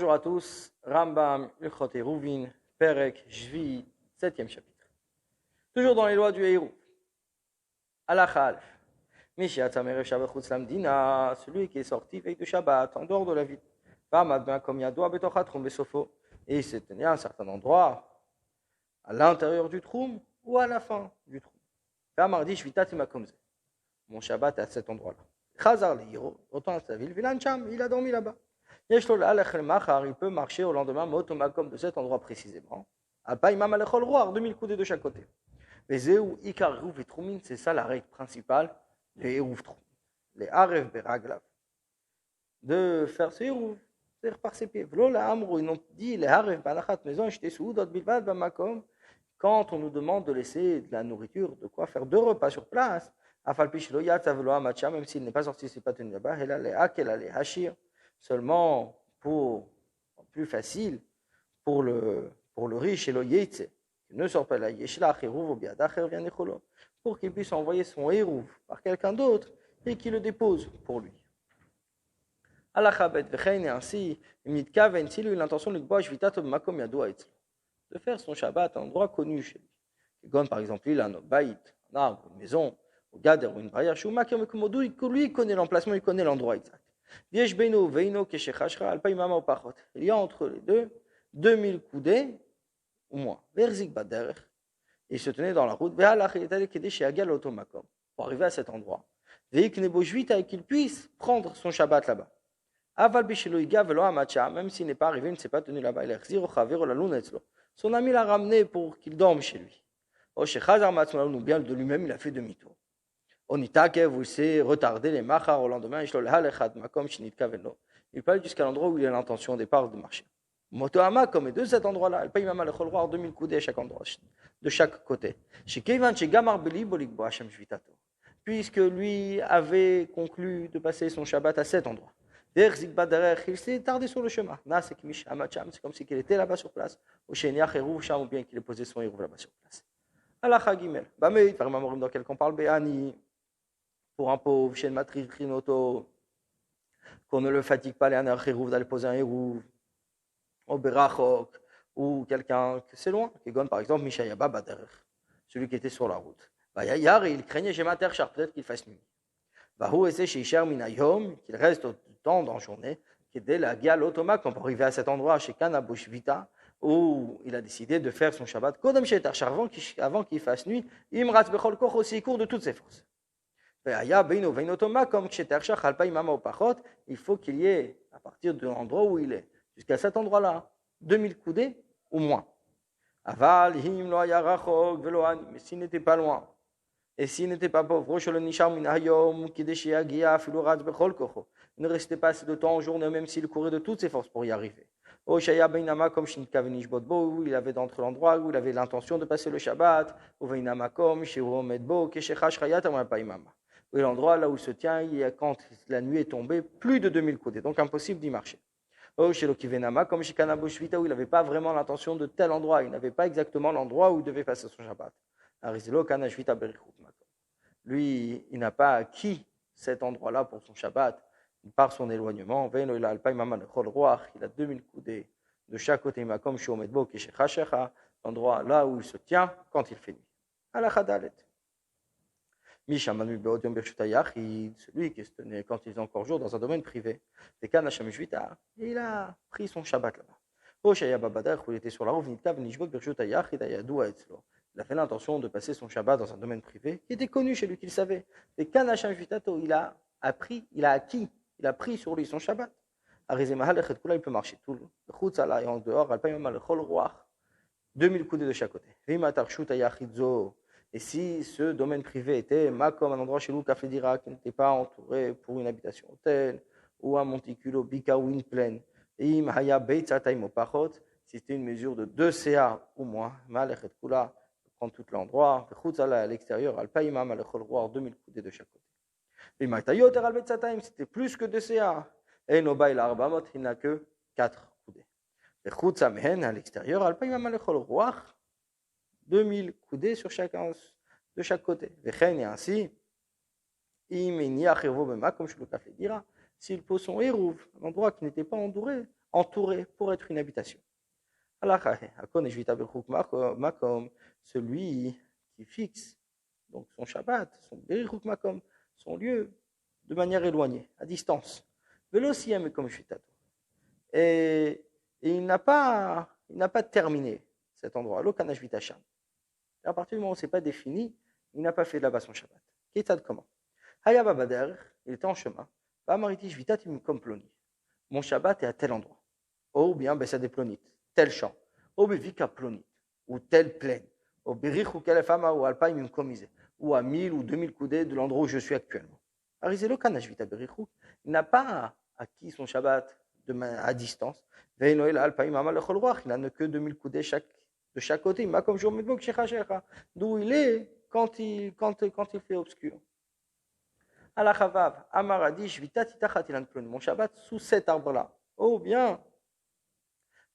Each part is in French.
Bonjour à tous, Rambam, Ilchot Eruvin, Perek, Shvi, 7e chapitre. Toujours dans les lois du Hérouv. Halakha Aleph. Mishiatzam Erev Shabbat Chutz Lamdina, celui qui est sorti veille de Shabbat, en dehors de la ville. Vamad ben comme Yadoua betoch hatrum besofo. Et il s'est tenu à un certain endroit, à l'intérieur du troum ou à la fin du troum. Vamardi Shvitat Imakomze. Mon Shabbat est à cet endroit-là. Chazar Leiro, autant à sa ville, Vilancham, il a dormi là-bas. Il peut marcher au lendemain, motomakom de cet endroit précisément. Alpaïmam alechol roar, 2000 coudées de chaque côté. C'est ça la règle principale des Hérouv Troum. Les Arev Beraglav. De faire ce Hérouv, c'est-à-dire par ses pieds. Ils ont dit les Arev Balachat maison, j'étais sous d'autres bilvad bamakom. Quand on nous demande de laisser de la nourriture, de quoi faire 2 repas sur place, même s'il n'est pas sorti, c'est pas tenu là-bas, les hachir. Seulement pour plus facile pour le riche et le yetze qui ne sort pas la yeshlach hérouv ou biadacher vient pour qu'il puisse envoyer son hérouv par quelqu'un d'autre et qu'il le dépose pour lui. Alachabet vechein et ainsi mitkaven s'il a eu l'intention de makom yadoua etzlo de faire son Shabbat à un endroit connu chez lui. Comme par exemple il a un baït, un arbre, une maison, ou gader ou une barrière, lui connaît l'emplacement, il connaît l'endroit exact. Il y a entre les deux 2000 coudées ou moins. Il se tenait dans la route pour arriver à cet endroit. Et qu'il puisse prendre son Shabbat là-bas. Même s'il n'est pas arrivé, il ne s'est pas tenu là-bas. Son ami l'a ramené pour qu'il dorme chez lui. Ou bien de lui-même, il a fait demi-tour. Vous s'est retardé les machar au lendemain. Il peut aller jusqu'à l'endroit où il a l'intention au départ de marcher. Motohamakom et de cet endroit-là, elle paye même le cholroir 2000 coudées à chaque endroit, de chaque côté. Puisque lui avait conclu de passer son Shabbat à cet endroit. Il s'est tardé sur le chemin. C'est comme si il était là-bas sur place. Ou bien qu'il ait posé son hérouv là-bas sur place. Halakha Gimel. Dans quel qu'on parle Béani. Pour un pauvre, chez le matrice Rinoto, qu'on ne le fatigue pas d'aller poser un hérouv, au Berachok, ou quelqu'un que c'est loin, qui donne par exemple Mishayaba Bader, celui qui était sur la route. Yar, il craignait Gemater Char, peut-être qu'il fasse nuit. Bahou essaie chez Isher Minayom, qu'il reste au temps dans la journée, qui est dès la Gial Otoma, qu'on peut arriver à cet endroit, chez Kanabush Vita, où il a décidé de faire son Shabbat, Kodem Shetar Char, avant qu'il fasse nuit, Imrat Bechol Koch aussi, il court de toutes ses forces. Il faut qu'il y ait, à partir de l'endroit où il est, jusqu'à cet endroit-là, 2000 coudées ou moins. Mais s'il n'était pas loin, et s'il n'était pas pauvre, il ne restait pas assez de temps en journée, même s'il courait de toutes ses forces pour y arriver. Ou il avait d'entre l'endroit où il avait l'intention de passer le Shabbat, ou l'endroit là où il se tient, quand la nuit est tombée, plus de 2000 coudées, donc impossible d'y marcher. Comme chez Kanabushvita, où il n'avait pas vraiment l'intention de tel endroit, il n'avait pas exactement l'endroit où il devait passer son Shabbat. Lui, il n'a pas acquis cet endroit-là pour son Shabbat par son éloignement. Il a 2000 coudées de chaque côté, l'endroit là où il se tient quand il fait nuit. Celui qui se tenait quand il est encore jour dans un domaine privé, il a pris son Shabbat là-bas. Il était sur la route, il a fait l'intention de passer son Shabbat dans un domaine privé qui était connu chez lui, qu'il savait. Et il a appris, il a acquis, il a pris sur lui son Shabbat. Il peut marcher tout le en dehors, 2000 coudées de chaque côté. Et si ce domaine privé était comme un endroit chez nous, Kafedira, qui n'était pas entouré pour une habitation hôtel, ou un monticulo, bika ou une plaine, si c'était une mesure de 2 CA ou moins, prendre tout l'endroit, à l'extérieur, 2000 coudées de chaque côté. C'était plus que 2 CA, et il n'a que 4 coudées. À l'extérieur, 2000 coudées sur de chaque côté. Et ainsi, s'il pose son hérouv, un endroit qui n'était pas entouré entouré pour être une habitation. Celui qui fixe donc son Shabbat, son Berichuk Makom, son lieu, de manière éloignée, à distance. Velociem comme Shvitato. Et il n'a pas terminé cet endroit. Lokana Shvitasham. À partir du moment où ce n'est pas défini, il n'a pas fait là-bas son Shabbat. Kétad comment Hayaba Bader, il était en chemin. Bamariti Shvitatim comme Ploni. Mon Shabbat est à tel endroit. Ou bien Bessade Plonit, tel champ. Ou Bevika Plonit, ou telle plaine. Ou Berichou Kelefama ou Alpaim Komise. Ou à 1000 ou 2000 coudées de l'endroit où je suis actuellement. Arizelo Kanashvita Berichou, il n'a pas acquis son Shabbat à distance. Veinoel Alpaim Amal Echolroach, il n'a que 2000 coudées de chaque côté. Ma comme d'où il est quand il fait obscur. Alachavav, Amaradi, Shvita Titachat Ilan Ploni. Mon Shabbat sous cet arbre-là. Oh bien.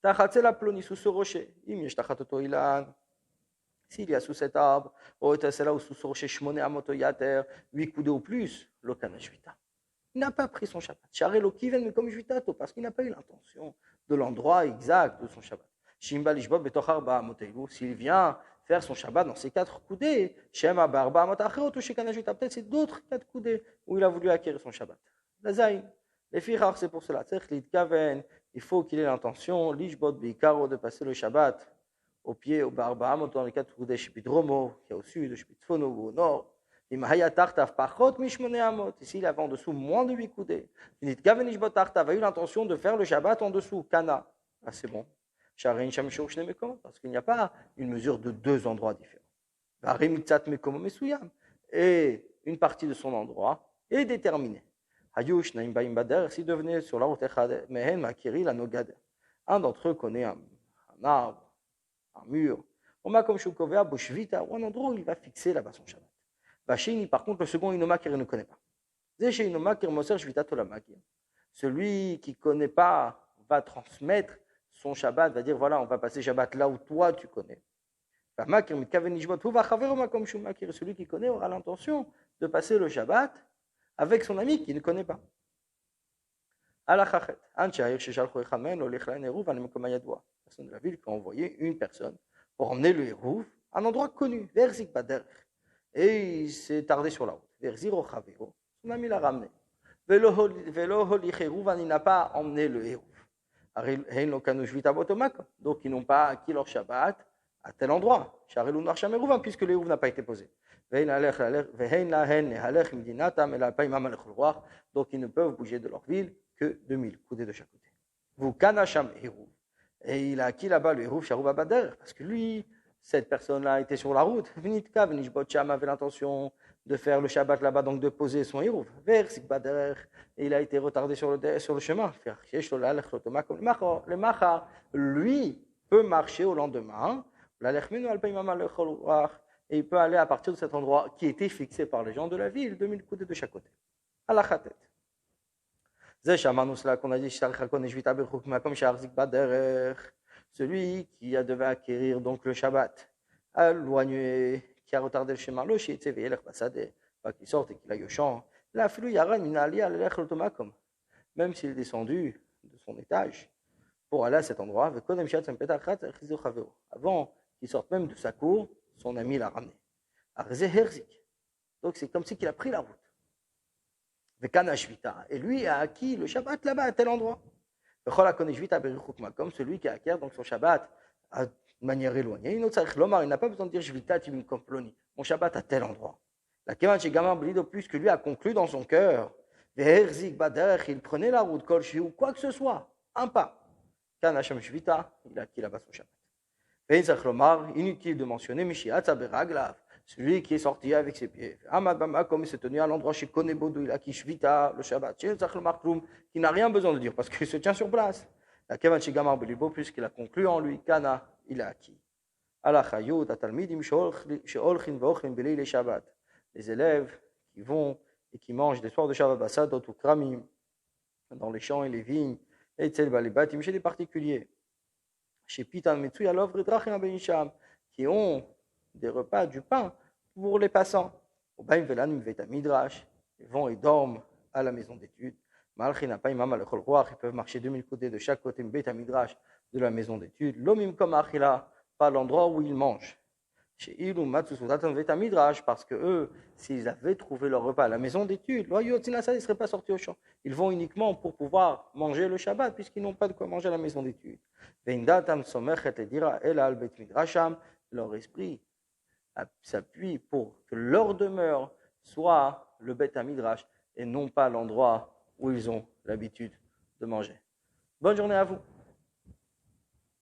Tachatze la Ploni sous ce rocher. Im Tachatoto Ilan. S'il y a sous cet arbre, ou sous ce rocher, Shmone Amoto Yater, 8 coudées ou plus, Lokana Shvita. Il n'a pas pris son Shabbat. Charelo Kiven, mais comme Shvitato, parce qu'il n'a pas eu l'intention de l'endroit exact de son Shabbat. Shimba Lishbot Betochar Ba'amoteilu, s'il vient faire son Shabbat dans ces 4 coudées, Shema Barba Amotachero, Shekana Shvita, peut-être c'est d'autres 4 coudées où il a voulu acquérir son Shabbat. La Zayn, les Fichar, c'est pour cela. Il faut qu'il ait l'intention, Lishbot Beikaro, de passer le Shabbat au pied, au Barba Amot, dans les 4 coudées, Shpidromo, qui est au sud, Shpidfono, au nord. S'il avait en dessous moins de 8 coudées, il a eu l'intention de faire le Shabbat en dessous, Kana. Ah, c'est bon. Parce qu'il n'y a pas une mesure de 2 endroits différents. Et une partie de son endroit est déterminée. S'il devenait sur la route, un d'entre eux connaît un arbre, un mur, ou un endroit où il va fixer là-bas son Shabbat. Par contre, le second Inomakir ne connaît pas. Celui qui ne connaît pas va transmettre son Shabbat, va dire voilà, on va passer Shabbat là où toi tu connais. Celui qui connaît aura l'intention de passer le Shabbat avec son ami qui ne connaît pas. La personne de la ville qui a envoyé une personne pour emmener le Hérouv à un endroit connu, vers Zikbader. Et il s'est tardé sur la route. Vers Ziro Chavero, son ami l'a ramené. Velo il n'a pas emmené le Hérouv. Donc ils n'ont pas acquis leur Shabbat à tel endroit, puisque le Hérouv n'a pas été posé. Donc ils ne peuvent bouger de leur ville que 2000 coudées de chaque côté. Vous kanasham Hérouv. Et il a acquis là-bas le Hérouv Sharouba Bader, parce que lui, cette personne-là était sur la route. Venitka, Venishbotcham avait l'intention de faire le Shabbat là-bas, donc de poser son Hérouv. Vers Sikbader, et il a été retardé sur le chemin. Le Machar, lui, peut marcher au lendemain. Et il peut aller à partir de cet endroit qui était fixé par les gens de la ville, 2000 coudées de chaque côté. À la Khatet. Qu'on a dit, celui qui devait acquérir donc le Shabbat, éloigné, qui a retardé le chemin, pas qu'il sorte et qu'il aille au champ, même s'il est descendu de son étage pour aller à cet endroit, avant qu'il sorte même de sa cour, son ami l'a ramené. Donc c'est comme si il a pris la route. Et lui a acquis le Shabbat là-bas, à tel endroit. Comme celui qui acquiert donc son Shabbat de manière éloignée. Il n'a pas besoin de dire Shvita Timim Komploni, mon Shabbat à tel endroit. La Kevan chez Gamar Blido, puisque lui a conclu dans son cœur, il prenait la route, Kolchi ou quoi que ce soit, un pas. Kanasham Shvita, il a acquis là-bas son Shabbat. Inutile de mentionner Mishiata Beraglav, celui qui est sorti avec ses pieds. Amad Bama, comme il s'est tenu à l'endroit chez Konebodo, il a acquis Shvita, le Shabbat. Qui n'a rien besoin de dire parce qu'il se tient sur place. La Kevan Shigamar Belibo, puisqu'il a conclu en lui, Kana, il a acquis. Les élèves qui vont et qui mangent des soirs de Shabbat Basadot ou Kramim, dans les champs et les vignes, et Tselbalibatim, chez les particuliers. Chez Pitan Metsuya Lovre Drachim Benisham, qui ont des repas, du pain pour les passants. Au Baim Velanim Veta Midrash, ils vont et dorment à la maison d'études. Malchina pas imam al ils peuvent marcher 2000 côtés de chaque côté Beit Midrash de la maison d'études. L'omim comme achila, pas l'endroit où ils mangent. Chez Ilou Matsusudatan Beit Midrash, parce que eux, s'ils avaient trouvé leur repas à la maison d'études, ils ne seraient pas sortis au champ. Ils vont uniquement pour pouvoir manger le Shabbat, puisqu'ils n'ont pas de quoi manger à la maison d'études. Leur esprit s'appuie pour que leur demeure soit le Beit Midrash et non pas l'endroit où ils ont l'habitude de manger. Bonne journée à vous.